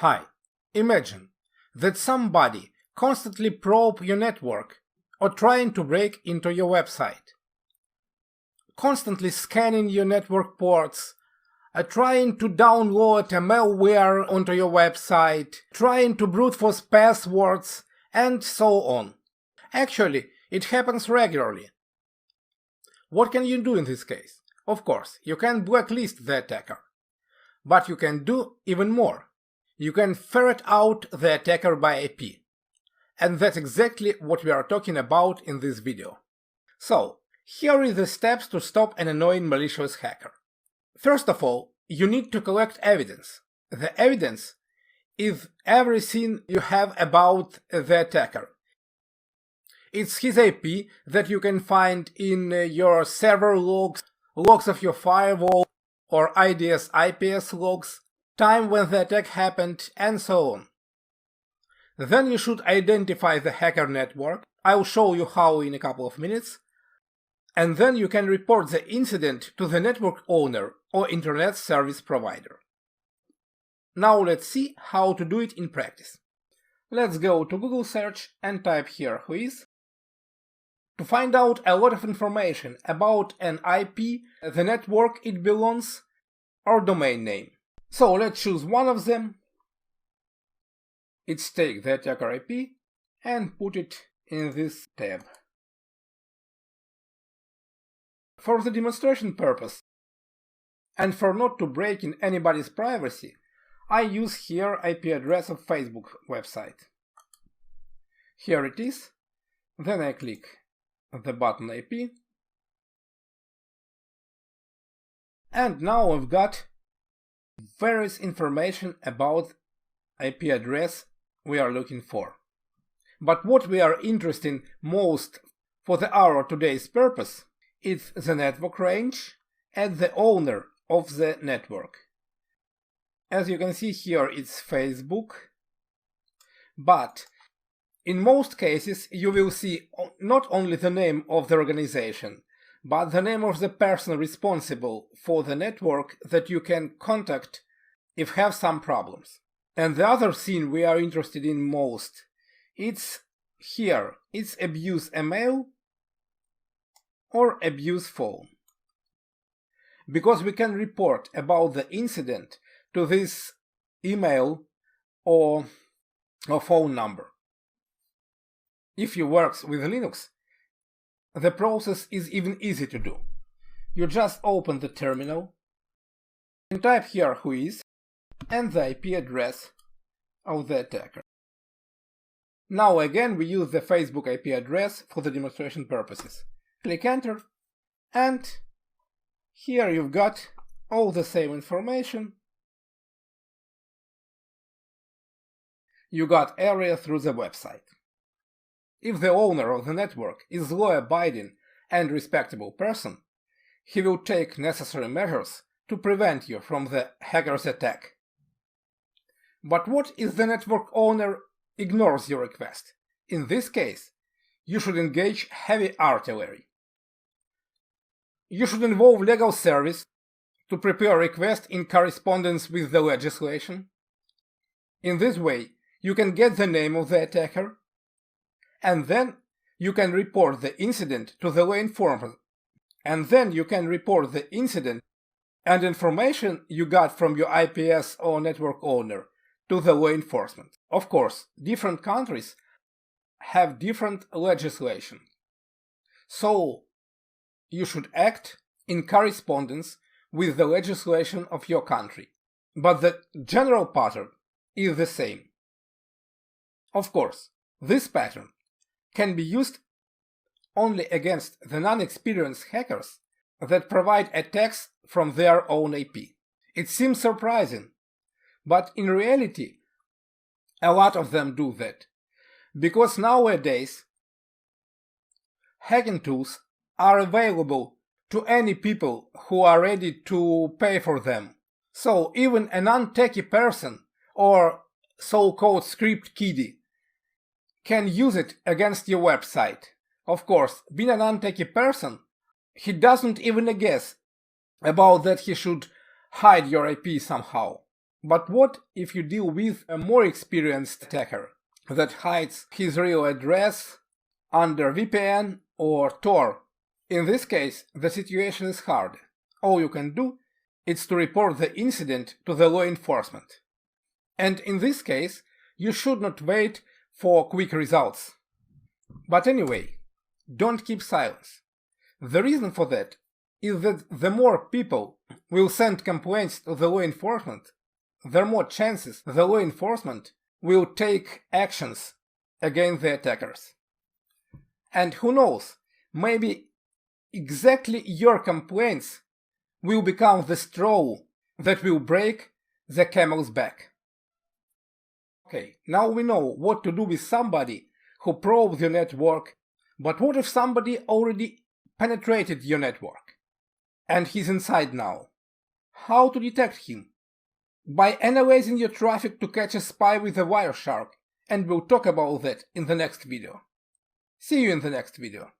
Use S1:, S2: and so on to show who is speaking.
S1: Hi, imagine that somebody constantly probe your network or trying to break into your website, constantly scanning your network ports, trying to download a malware onto your website, trying to brute force passwords, and so on. Actually, it happens regularly. What can you do in this case? Of course, you can blacklist the attacker. But you can do even more. You can ferret out the attacker by IP. And that's exactly what we are talking about in this video. So, here are the steps to stop an annoying malicious hacker. First of all, you need to collect evidence. The evidence is everything you have about the attacker. It's his IP that you can find in your server logs, logs of your firewall, or IDS IPS logs, time when the attack happened, and so on. Then you should identify the hacker network. I'll show you how in a couple of minutes. And then you can report the incident to the network owner or internet service provider. Now let's see how to do it in practice. Let's go to Google search and type here whois. To find out a lot of information about an IP, the network it belongs, or domain name. So let's choose one of them. Let's take the attacker IP and put it in this tab. For the demonstration purpose, and for not to break in anybody's privacy, I use here IP address of Facebook website. Here it is. Then I click the button IP. And now I've got various information about IP address we are looking for. But what we are interested in most for our today's purpose is the network range and the owner of the network. As you can see here, it's Facebook, but in most cases you will see not only the name of the organization, but the name of the person responsible for the network that you can contact if have some problems. And the other thing we are interested in most, it's here, it's abuse email or abuse phone. Because we can report about the incident to this email or phone number. If you work with Linux, the process is even easy to do. You just open the terminal and type here whois and the IP address of the attacker. Now again we use the Facebook IP address for the demonstration purposes. Click enter, and here you've got all the same information. You got area through the website. If the owner of the network is law-abiding and respectable person, he will take necessary measures to prevent you from the hacker's attack. But what if the network owner ignores your request? In this case, you should engage heavy artillery. You should involve legal service to prepare a request in correspondence with the legislation. In this way, you can get the name of the attacker, and then you can report the incident to the law enforcement. And then you can report the incident and information you got from your IPS or network owner to the law enforcement. Of course, different countries have different legislation. So, you should act in correspondence with the legislation of your country. But the general pattern is the same. Of course, this pattern can be used only against the non-experienced hackers that provide attacks from their own IP. It seems surprising, but in reality, a lot of them do that. Because nowadays, hacking tools are available to any people who are ready to pay for them. So even a non-techie person or so-called script kiddie can use it against your website. Of course, being a non-techie person, he doesn't even guess about that he should hide your IP somehow. But what if you deal with a more experienced attacker that hides his real address under VPN or Tor? In this case, the situation is hard. All you can do is to report the incident to the law enforcement. And in this case, you should not wait for quick results. But anyway, don't keep silence. The reason for that is that the more people will send complaints to the law enforcement, the more chances the law enforcement will take actions against the attackers. And who knows, maybe exactly your complaints will become the straw that will break the camel's back. Okay, now we know what to do with somebody who probes your network, but what if somebody already penetrated your network and he's inside now? How to detect him? By analyzing your traffic to catch a spy with a Wireshark, and we'll talk about that in the next video. See you in the next video.